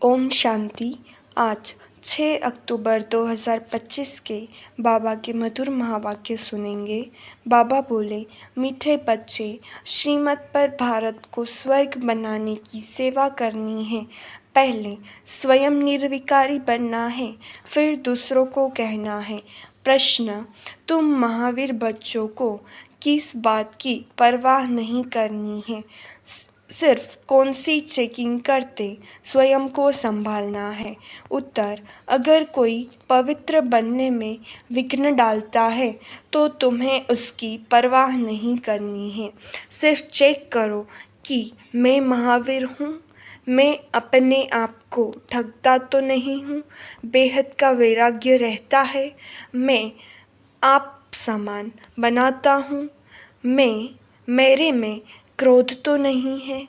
ओम शांति। आज 6 अक्टूबर 2025 के बाबा के मधुर महावाक्य सुनेंगे। बाबा बोले, मीठे बच्चे, श्रीमत पर भारत को स्वर्ग बनाने की सेवा करनी है। पहले स्वयं निर्विकारी बनना है, फिर दूसरों को कहना है। प्रश्न, तुम महावीर बच्चों को किस बात की परवाह नहीं करनी है? सिर्फ कौन सी चेकिंग करते स्वयं को संभालना है? उत्तर, अगर कोई पवित्र बनने में विघ्न डालता है तो तुम्हें उसकी परवाह नहीं करनी है। सिर्फ चेक करो कि मैं महावीर हूँ, मैं अपने आप को ठगता तो नहीं हूँ, बेहद का वैराग्य रहता है, मैं आप समान बनाता हूँ, मेरे में क्रोध तो नहीं है,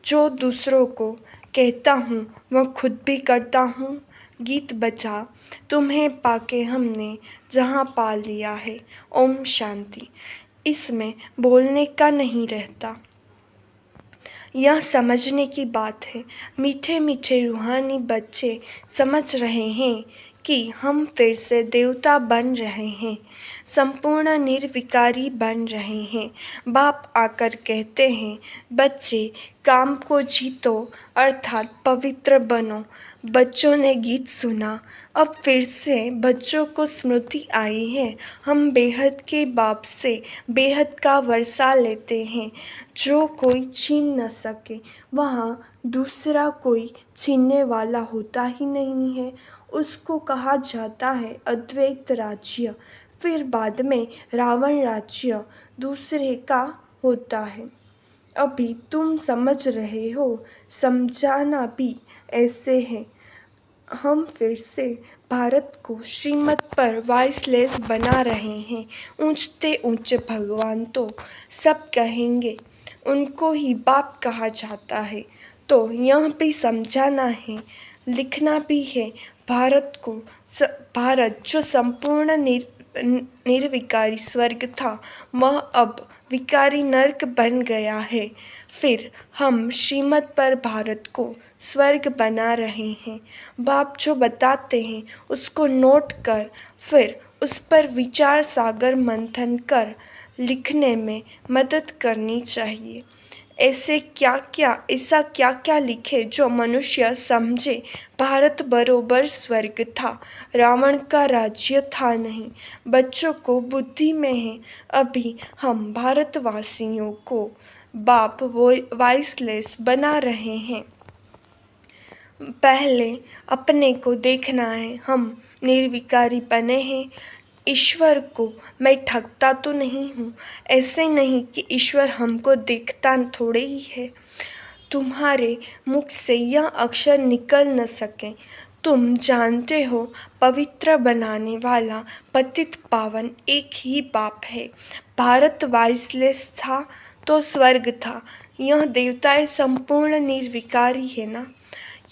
जो दूसरों को कहता हूँ वह खुद भी करता हूँ। गीत बजा, तुम्हें पाके हमने जहाँ पा लिया है। ओम शांति। इसमें बोलने का नहीं रहता, यह समझने की बात है। मीठे मीठे रूहानी बच्चे समझ रहे हैं कि हम फिर से देवता बन रहे हैं, संपूर्ण निर्विकारी बन रहे हैं। बाप आकर कहते हैं, बच्चे काम को जीतो अर्थात पवित्र बनो। बच्चों ने गीत सुना, अब फिर से बच्चों को स्मृति आई है। हम बेहद के बाप से बेहद का वर्षा लेते हैं, जो कोई छीन न सके। वहाँ दूसरा कोई छीनने वाला होता ही नहीं है, उसको कहा जाता है अद्वैत राज्य। फिर बाद में रावण राज्य दूसरे का होता है। अभी तुम समझ रहे हो, समझाना भी ऐसे है। हम फिर से भारत को श्रीमत पर वाइसलेस बना रहे हैं। ऊंचते ऊंचे भगवान तो सब कहेंगे, उनको ही बाप कहा जाता है। तो यह भी समझाना है, लिखना भी है। भारत जो संपूर्ण निर्विकारी स्वर्ग था, वह अब विकारी नर्क बन गया है। फिर हम श्रीमत पर भारत को स्वर्ग बना रहे हैं। बाप जो बताते हैं उसको नोट कर, फिर उस पर विचार सागर मंथन कर लिखने में मदद करनी चाहिए। ऐसा क्या क्या लिखे जो मनुष्य समझे भारत बरोबर स्वर्ग था, रावण का राज्य था नहीं। बच्चों को बुद्धि में है। अभी हम भारतवासियों को बाप वाइसलेस बना रहे हैं। पहले अपने को देखना है, हम निर्विकारी बने हैं। ईश्वर को मैं ठगता तो नहीं हूँ। ऐसे नहीं कि ईश्वर हमको देखता थोड़े ही है। तुम्हारे मुख से यह अक्षर निकल न सके। तुम जानते हो, पवित्र बनाने वाला पतित पावन एक ही बाप है। भारत वाइसलेस था तो स्वर्ग था। यह देवताएं संपूर्ण निर्विकारी है ना।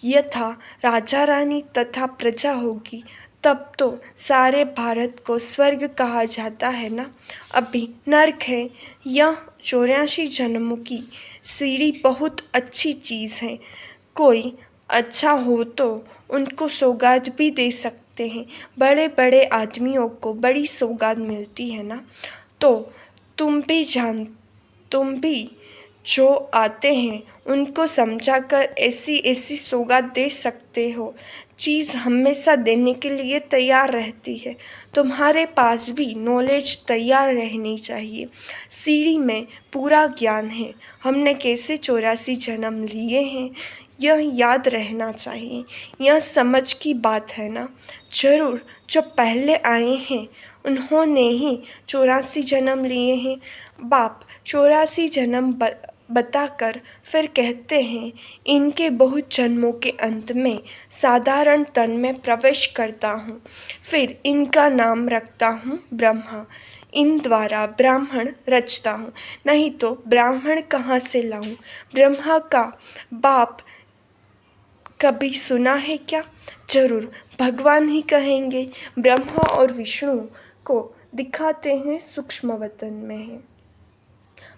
यथा राजा रानी तथा प्रजा होगी, तब तो सारे भारत को स्वर्ग कहा जाता है ना। अभी नर्क है। यह 84 जन्मों की सीढ़ी बहुत अच्छी चीज़ है। कोई अच्छा हो तो उनको सौगात भी दे सकते हैं। बड़े बड़े आदमियों को बड़ी सौगात मिलती है ना। तो तुम भी जो आते हैं उनको समझाकर ऐसी ऐसी सौगात दे सकते हो। चीज़ हमेशा देने के लिए तैयार रहती है। तुम्हारे पास भी नॉलेज तैयार रहनी चाहिए। सीढ़ी में पूरा ज्ञान है। हमने कैसे 84 जन्म लिए हैं, यह याद रहना चाहिए। यह समझ की बात है ना। जरूर जो पहले आए हैं उन्होंने ही 84 जन्म लिए हैं। बाप 84 जन्म बताकर फिर कहते हैं, इनके बहुत जन्मों के अंत में साधारण तन में प्रवेश करता हूँ, फिर इनका नाम रखता हूँ ब्रह्मा। इन द्वारा ब्राह्मण रचता हूँ, नहीं तो ब्राह्मण कहाँ से लाऊं? ब्रह्मा का बाप कभी सुना है क्या? जरूर भगवान ही कहेंगे। ब्रह्मा और विष्णु को दिखाते हैं सूक्ष्म वतन में है।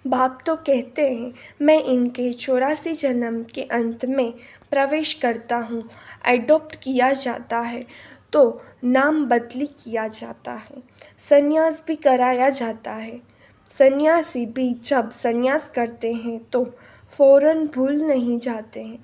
बाप तो कहते हैं मैं इनके 84 जन्म के अंत में प्रवेश करता हूँ। एडॉप्ट किया जाता है तो नाम बदली किया जाता है, संन्यास भी कराया जाता है। सन्यासी भी जब संन्यास करते हैं तो फौरन भूल नहीं जाते हैं,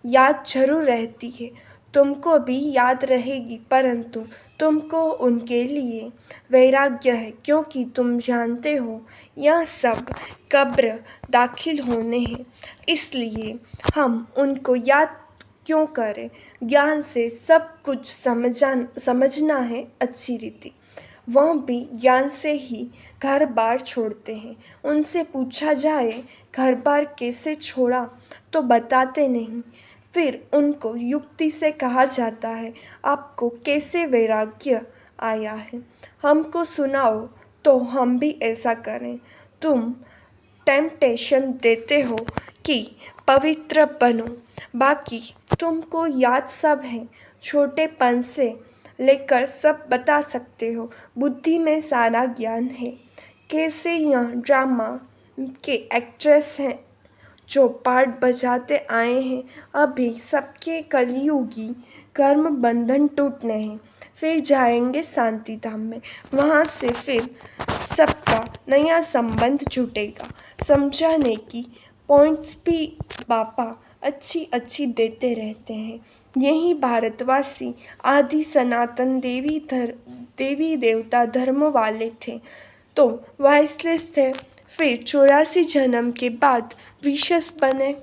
याद जरूर रहती है। तुमको भी याद रहेगी, परंतु तुमको उनके लिए वैराग्य है, क्योंकि तुम जानते हो यह सब कब्र दाखिल होने हैं। इसलिए हम उनको याद क्यों करें? ज्ञान से सब कुछ समझना है अच्छी रीति। वह भी ज्ञान से ही घर बार छोड़ते हैं। उनसे पूछा जाए घर बार कैसे छोड़ा तो बताते नहीं। फिर उनको युक्ति से कहा जाता है आपको कैसे वैराग्य आया है, हमको सुनाओ तो हम भी ऐसा करें। तुम टेम्पटेशन देते हो कि पवित्र बनो, बाकी तुमको याद सब है, छोटेपन से लेकर सब बता सकते हो। बुद्धि में सारा ज्ञान है। कैसे यह ड्रामा के एक्ट्रेस हैं जो पार्ट बजाते आए हैं। अभी सबके कलयुगी कर्म बंधन टूटने हैं, फिर जाएंगे शांति धाम में। वहाँ से फिर सबका नया संबंध जुटेगा। समझाने की पॉइंट्स भी पापा अच्छी अच्छी देते रहते हैं। यही भारतवासी आदि सनातन देवी देवता धर्म वाले थे तो वाइसलेस थे, फिर 84 जन्म के बाद विशेष बने।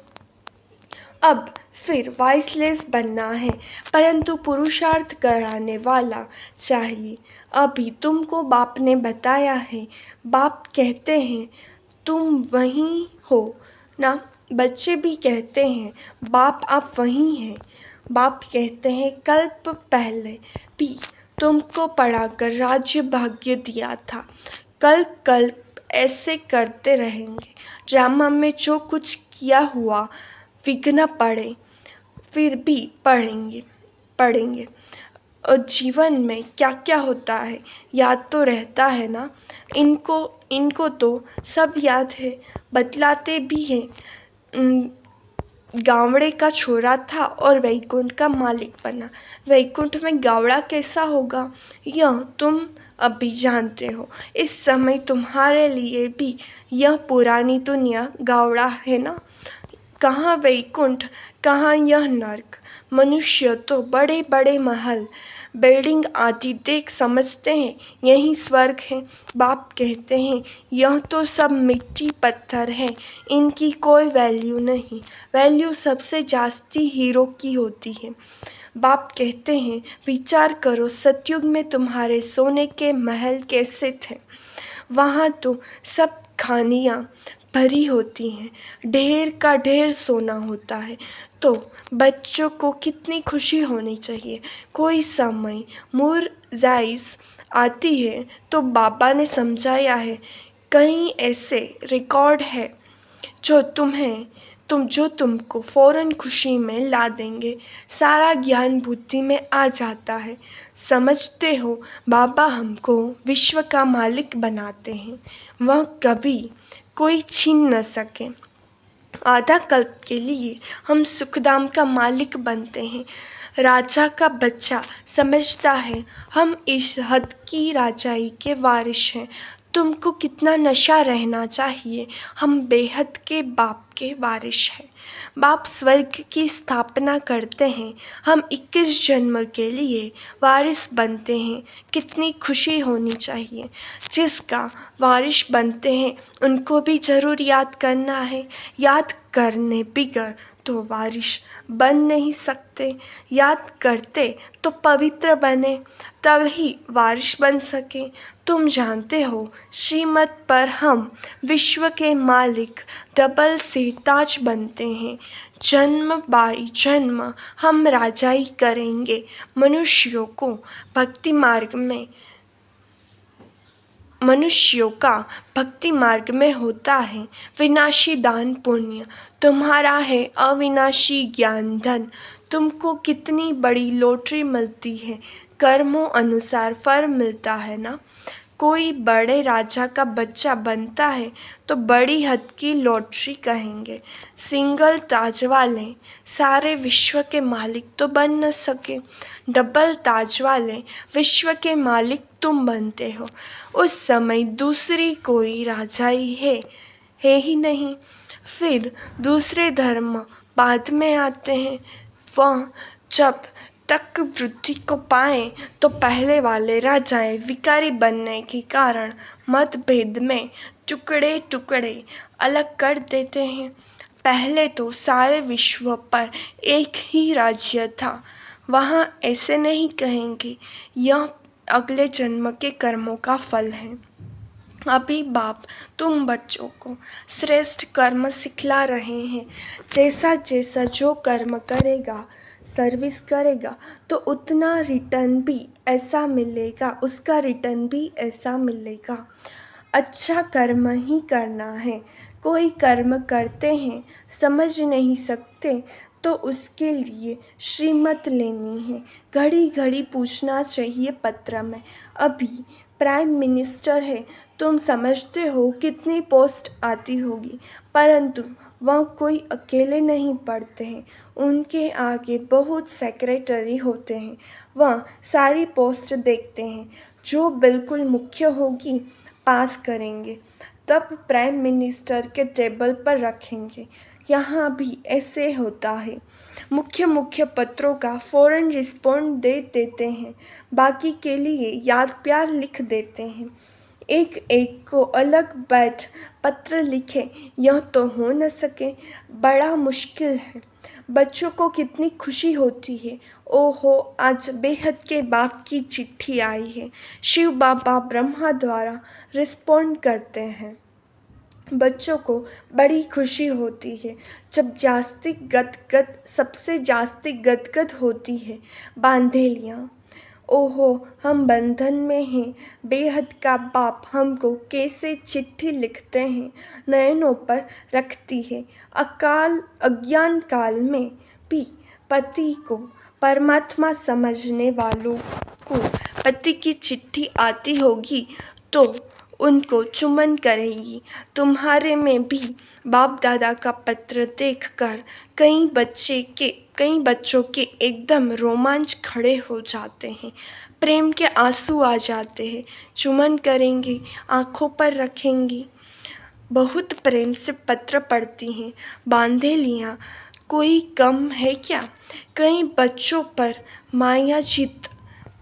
अब फिर वाइसलेस बनना है, परंतु पुरुषार्थ कराने वाला चाहिए। अभी तुमको बाप ने बताया है। बाप कहते हैं तुम वहीं हो ना। बच्चे भी कहते हैं बाप आप वहीं हैं। बाप कहते हैं कल्प पहले भी तुमको पढ़ाकर राज्य भाग्य दिया था। कल्प कल्प ऐसे करते रहेंगे। ड्रामा में जो कुछ किया हुआ विघ्न पड़े फिर भी पढ़ेंगे। और जीवन में क्या क्या होता है याद तो रहता है ना। इनको तो सब याद है, बतलाते भी हैं। गावड़े का छोरा था और वैकुंठ का मालिक बना। वैकुंठ में गावड़ा कैसा होगा यह तुम अभी जानते हो। इस समय तुम्हारे लिए भी यह पुरानी दुनिया गावड़ा है ना। कहाँ वैकुंठ, कहाँ यह नर्क। मनुष्य तो बड़े बड़े महल बिल्डिंग आदि देख समझते हैं यही स्वर्ग है। बाप कहते हैं यह तो सब मिट्टी पत्थर है, इनकी कोई वैल्यू नहीं। वैल्यू सबसे जास्ती हीरो की होती है। बाप कहते हैं विचार करो सतयुग में तुम्हारे सोने के महल कैसे थे। वहाँ तो सब खानियाँ भरी होती हैं, ढेर का ढेर सोना होता है। तो बच्चों को कितनी खुशी होनी चाहिए। कोई समय मुरझाइश आती है तो बाबा ने समझाया है कहीं ऐसे रिकॉर्ड है जो तुमको फ़ौरन खुशी में ला देंगे। सारा ज्ञान बुद्धि में आ जाता है। समझते हो बाबा हमको विश्व का मालिक बनाते हैं, वह कभी कोई छीन न सके। आधा कल्प के लिए हम सुखधाम का मालिक बनते हैं। राजा का बच्चा समझता है हम इस हद की राजाई के वारिस हैं। तुमको कितना नशा रहना चाहिए, हम बेहद के बाप के वारिस हैं। बाप स्वर्ग की स्थापना करते हैं, हम 21 जन्म के लिए वारिस बनते हैं। कितनी खुशी होनी चाहिए। जिसका वारिस बनते हैं उनको भी ज़रूर याद करना है। याद करने बिगड़ तो वारिस बन नहीं सकते। याद करते तो पवित्र बने, तब ही वारिस बन सके। तुम जानते हो श्रीमत पर हम विश्व के मालिक डबल से ताज बनते हैं। जन्म बाई जन्म हम राजाई करेंगे। मनुष्यों का भक्ति मार्ग में होता है विनाशी दान पुण्य। तुम्हारा है अविनाशी ज्ञान धन। तुमको कितनी बड़ी लॉटरी मिलती है, कर्मों अनुसार फल मिलता है ना। कोई बड़े राजा का बच्चा बनता है तो बड़ी हद की लॉटरी कहेंगे। सिंगल ताज वाले सारे विश्व के मालिक तो बन न सके, डबल ताज वाले विश्व के मालिक तुम बनते हो। उस समय दूसरी कोई राजाई है ही नहीं। फिर दूसरे धर्म बाद में आते हैं। वह जब तक वृद्धि को पाए तो पहले वाले राजाएं विकारी बनने के कारण मतभेद में टुकड़े टुकड़े अलग कर देते हैं। पहले तो सारे विश्व पर एक ही राज्य था। वहाँ ऐसे नहीं कहेंगे, यह अगले जन्म के कर्मों का फल है। अभी बाप तुम बच्चों को श्रेष्ठ कर्म सिखला रहे हैं। जैसा जैसा जो कर्म करेगा, सर्विस करेगा तो उतना रिटर्न भी ऐसा मिलेगा, उसका रिटर्न भी ऐसा मिलेगा। अच्छा कर्म ही करना है। कोई कर्म करते हैं समझ नहीं सकते तो उसके लिए श्रीमत लेनी है। घड़ी घड़ी पूछना चाहिए पत्र में, अभी प्राइम मिनिस्टर है, तुम समझते हो कितनी पोस्ट आती होगी, परंतु वह कोई अकेले नहीं पढ़ते हैं, उनके आगे बहुत सेक्रेटरी होते हैं। वह सारी पोस्ट देखते हैं, जो बिल्कुल मुख्य होगी पास करेंगे, तब प्राइम मिनिस्टर के टेबल पर रखेंगे। यहाँ भी ऐसे होता है। मुख्य मुख्य पत्रों का फ़ौरन रिस्पॉन्ड दे देते हैं, बाकी के लिए याद प्यार लिख देते हैं। एक एक को अलग बैठ पत्र लिखे, यह तो हो न सके, बड़ा मुश्किल है। बच्चों को कितनी खुशी होती है, ओहो आज बेहद के बाप की चिट्ठी आई है। शिव बाबा ब्रह्मा द्वारा रिस्पॉन्ड करते हैं। बच्चों को बड़ी खुशी होती है जब सबसे जास्ती गदगद होती है बांधेलियाँ। ओहो हम बंधन में हैं, बेहद का बाप हमको कैसे चिट्ठी लिखते हैं, नयनों पर रखती है। अज्ञान काल में भी पति को परमात्मा समझने वालों को पति की चिट्ठी आती होगी तो उनको चुम्बन करेगी। तुम्हारे में भी बाप दादा का पत्र देखकर कई बच्चों के एकदम रोमांच खड़े हो जाते हैं, प्रेम के आंसू आ जाते हैं। चुम्बन करेंगी, आँखों पर रखेंगी, बहुत प्रेम से पत्र पढ़ती हैं। बांधेलियाँ कोई कम है क्या? कई बच्चों पर माया जीत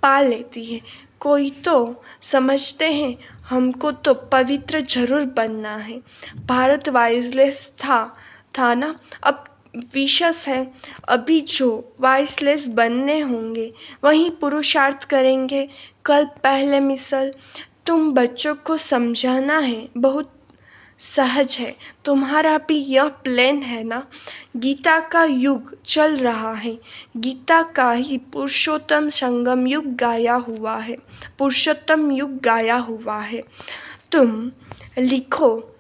पा लेती है। कोई तो समझते हैं हमको तो पवित्र जरूर बनना है। भारत वाइसलेस था ना, अब विशेष है। अभी जो वाइसलेस बनने होंगे वहीं पुरुषार्थ करेंगे। कल पहले मिसल तुम बच्चों को समझाना है, बहुत सहज है। तुम्हारा भी यह प्लान है ना? गीता का युग चल रहा है, गीता का ही पुरुषोत्तम युग गाया हुआ है। तुम लिखो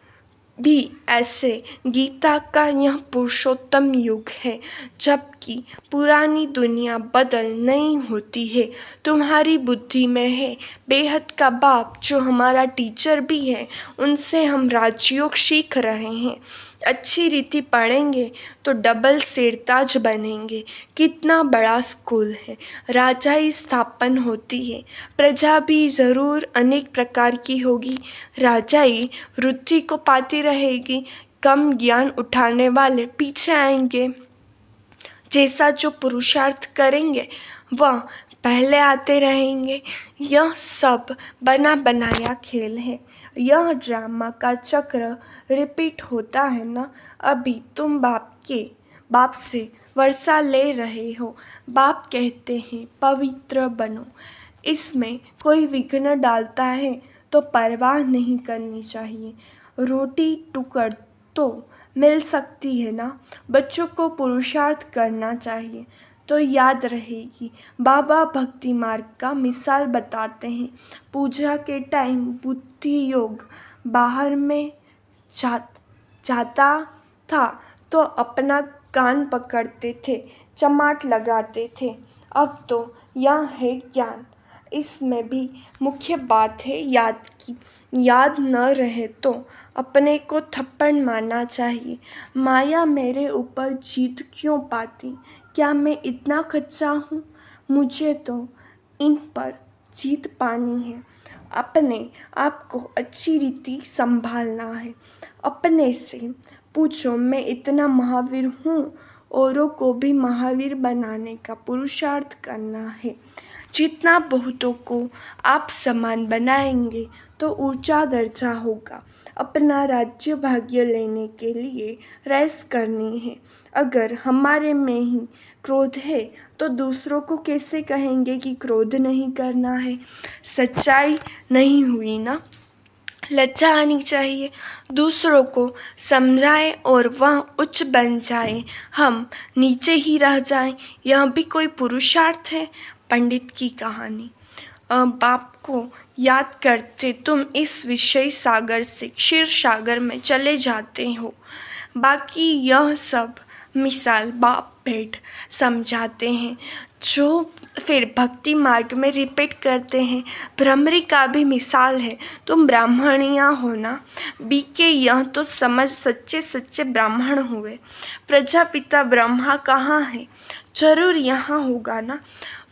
भी ऐसे, गीता का यह पुरुषोत्तम युग है, जबकि पुरानी दुनिया बदल नहीं होती है। तुम्हारी बुद्धि में है बेहद का बाप जो हमारा टीचर भी है, उनसे हम राजयोग सीख रहे हैं। अच्छी रीति पढ़ेंगे तो डबल सिरताज बनेंगे। कितना बड़ा स्कूल है, राजाई स्थापन होती है, प्रजा भी ज़रूर अनेक प्रकार की होगी। राजाई वृद्धि को पाती रहेगी, कम ज्ञान उठाने वाले पीछे आएंगे। जैसा जो पुरुषार्थ करेंगे वह पहले आते रहेंगे। यह सब बना बनाया खेल है, यह ड्रामा का चक्र रिपीट होता है ना। अभी तुम बाप से वर्षा ले रहे हो, बाप कहते हैं पवित्र बनो। इसमें कोई विघ्न डालता है तो परवाह नहीं करनी चाहिए। रोटी टुकड़ तो मिल सकती है ना। बच्चों को पुरुषार्थ करना चाहिए तो याद रहेगी। बाबा भक्ति मार्ग का मिसाल बताते हैं। पूजा के टाइम बुद्धि योग बाहर में जाता था तो अपना कान पकड़ते थे, चमाट लगाते थे। अब तो यह है ज्ञान, इसमें भी मुख्य बात है याद की। याद न रहे तो अपने को थप्पड़ मारना चाहिए। माया मेरे ऊपर जीत क्यों पाती? क्या मैं इतना कच्चा हूँ? मुझे तो इन पर जीत पानी है। अपने आप को अच्छी रीति संभालना है। अपने से पूछो, मैं इतना महावीर हूँ? औरों को भी महावीर बनाने का पुरुषार्थ करना है। जितना बहुतों को आप समान बनाएंगे तो ऊंचा दर्जा होगा। अपना राज्य भाग्य लेने के लिए रेस करनी है। अगर हमारे में ही क्रोध है तो दूसरों को कैसे कहेंगे कि क्रोध नहीं करना है? सच्चाई नहीं हुई ना। लज्जा आनी चाहिए। दूसरों को समझाएं और वह उच्च बन जाए, हम नीचे ही रह जाएं, यह भी कोई पुरुषार्थ है? पंडित की कहानी। बाप को याद करते तुम इस विषय सागर से क्षीर सागर में चले जाते हो। बाकी यह सब मिसाल बाप भेंट समझाते हैं, जो फिर भक्ति मार्ग में रिपीट करते हैं। भ्रमरी का भी मिसाल है, तुम ब्राह्मणिया हो ना। बीके यह तो समझ सच्चे सच्चे ब्राह्मण हुए। प्रजापिता ब्रह्मा कहाँ है? जरूर यहाँ होगा ना,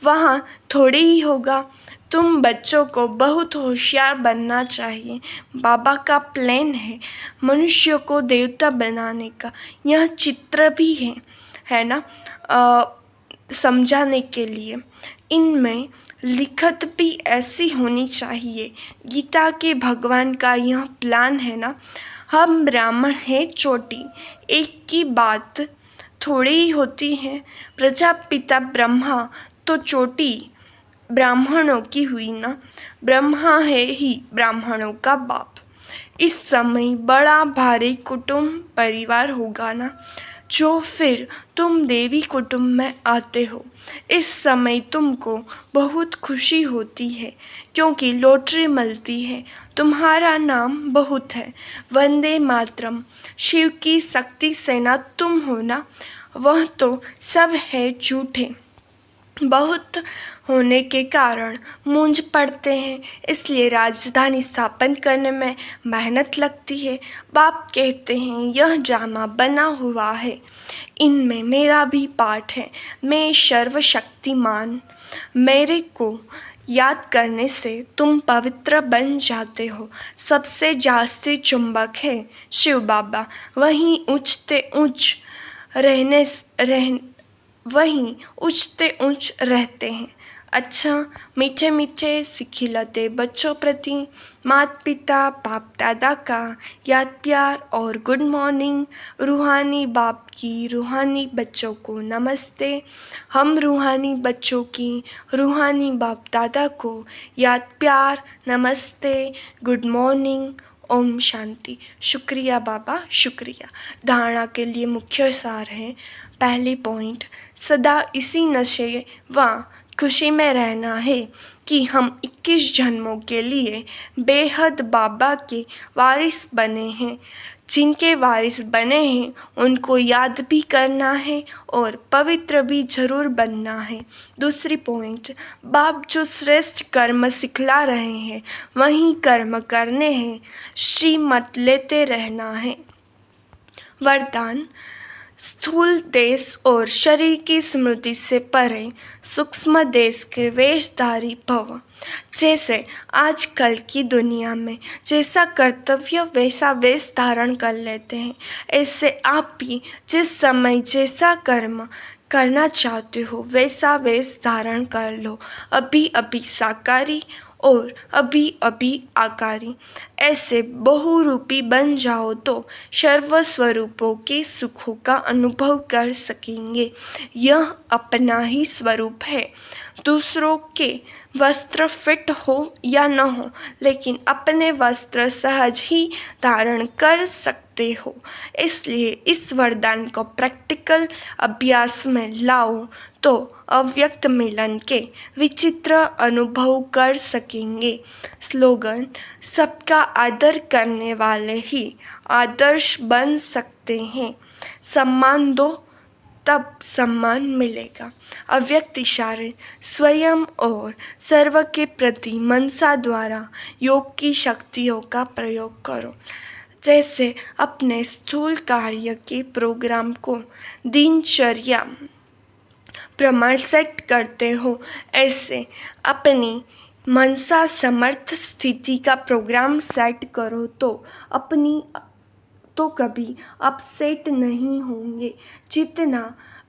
वहाँ थोड़ी ही होगा। तुम बच्चों को बहुत होशियार बनना चाहिए। बाबा का प्लान है मनुष्य को देवता बनाने का। यह चित्र भी है ना, समझाने के लिए। इनमें लिखत भी ऐसी होनी चाहिए। गीता के भगवान का यह प्लान है ना। हम ब्राह्मण हैं चोटी, एक की बात थोड़ी ही होती है। प्रजापिता ब्रह्मा तो चोटी ब्राह्मणों की हुई ना। ब्रह्मा है ही ब्राह्मणों का बाप। इस समय बड़ा भारी कुटुंब परिवार होगा ना, जो फिर तुम देवी कुटुंब में आते हो। इस समय तुमको बहुत खुशी होती है क्योंकि लॉटरी मिलती है। तुम्हारा नाम बहुत है। वंदे मातरम। शिव की शक्ति सेना तुम हो ना। वह तो सब है झूठे। बहुत होने के कारण मूंझ पड़ते हैं, इसलिए राजधानी स्थापन करने में मेहनत लगती है। बाप कहते हैं यह ड्रामा बना हुआ है, इनमें मेरा भी पार्ट है। मैं सर्वशक्तिमान। मेरे को याद करने से तुम पवित्र बन जाते हो। सबसे जास्ती चुंबक है शिव बाबा, वहीं ऊंचते ऊंच रहते हैं। अच्छा, मीठे मीठे सिखिलते बच्चों प्रति माता पिता बाप दादा का याद प्यार और गुड मॉर्निंग। रूहानी बाप की रूहानी बच्चों को नमस्ते। हम रूहानी बच्चों की रूहानी बाप दादा को याद प्यार नमस्ते, गुड मॉर्निंग, ओम शांति। शुक्रिया बाबा, शुक्रिया। धारणा के लिए मुख्य सार है। पहली पॉइंट, सदा इसी नशे व खुशी में रहना है कि हम 21 जन्मों के लिए बेहद बाबा के वारिस बने हैं। जिनके वारिस बने हैं उनको याद भी करना है और पवित्र भी जरूर बनना है। दूसरी पॉइंट, बाप जो श्रेष्ठ कर्म सिखला रहे हैं वही कर्म करने हैं, श्रीमत लेते रहना है। वरदान, स्थूल देश और शरीर की स्मृति से परे सूक्ष्म देश के वेशधारी भव। जैसे आजकल की दुनिया में जैसा कर्तव्य वैसा वेश धारण कर लेते हैं, ऐसे आप भी जिस समय जैसा कर्म करना चाहते हो वैसा वेश धारण कर लो। अभी अभी साकारी और अभी अभी आकारी। ऐसे बहुरूपी बन जाओ तो सर्वस्वरूपों के सुखों का अनुभव कर सकेंगे। यह अपना ही स्वरूप है। दूसरों के वस्त्र फिट हो या न हो, लेकिन अपने वस्त्र सहज ही धारण कर सकते हो। इसलिए इस वरदान को प्रैक्टिकल अभ्यास में लाओ तो अव्यक्त मिलन के विचित्र अनुभव कर सकेंगे। स्लोगन, सबका आदर करने वाले ही आदर्श बन सकते हैं। सम्मान दो तब सम्मान मिलेगा। अव्यक्त इशारे स्वयं और सर्व के प्रति मनसा द्वारा योग की शक्तियों का प्रयोग करो। जैसे अपने स्थूल कार्य के प्रोग्राम को दिनचर्या प्रमाण सेट करते हो, ऐसे अपनी मनसा समर्थ स्थिति का प्रोग्राम सेट करो तो कभी अपसेट नहीं होंगे। जितना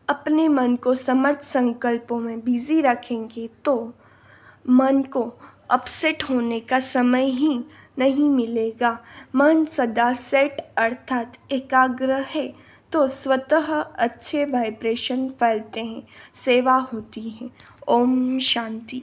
अपने मन को समर्थ संकल्पों में बिजी रखेंगे तो मन को अपसेट होने का समय ही नहीं मिलेगा। मन सदा सेट अर्थात एकाग्र है तो स्वतः अच्छे वाइब्रेशन फैलते हैं, सेवा होती है। ओम शांति।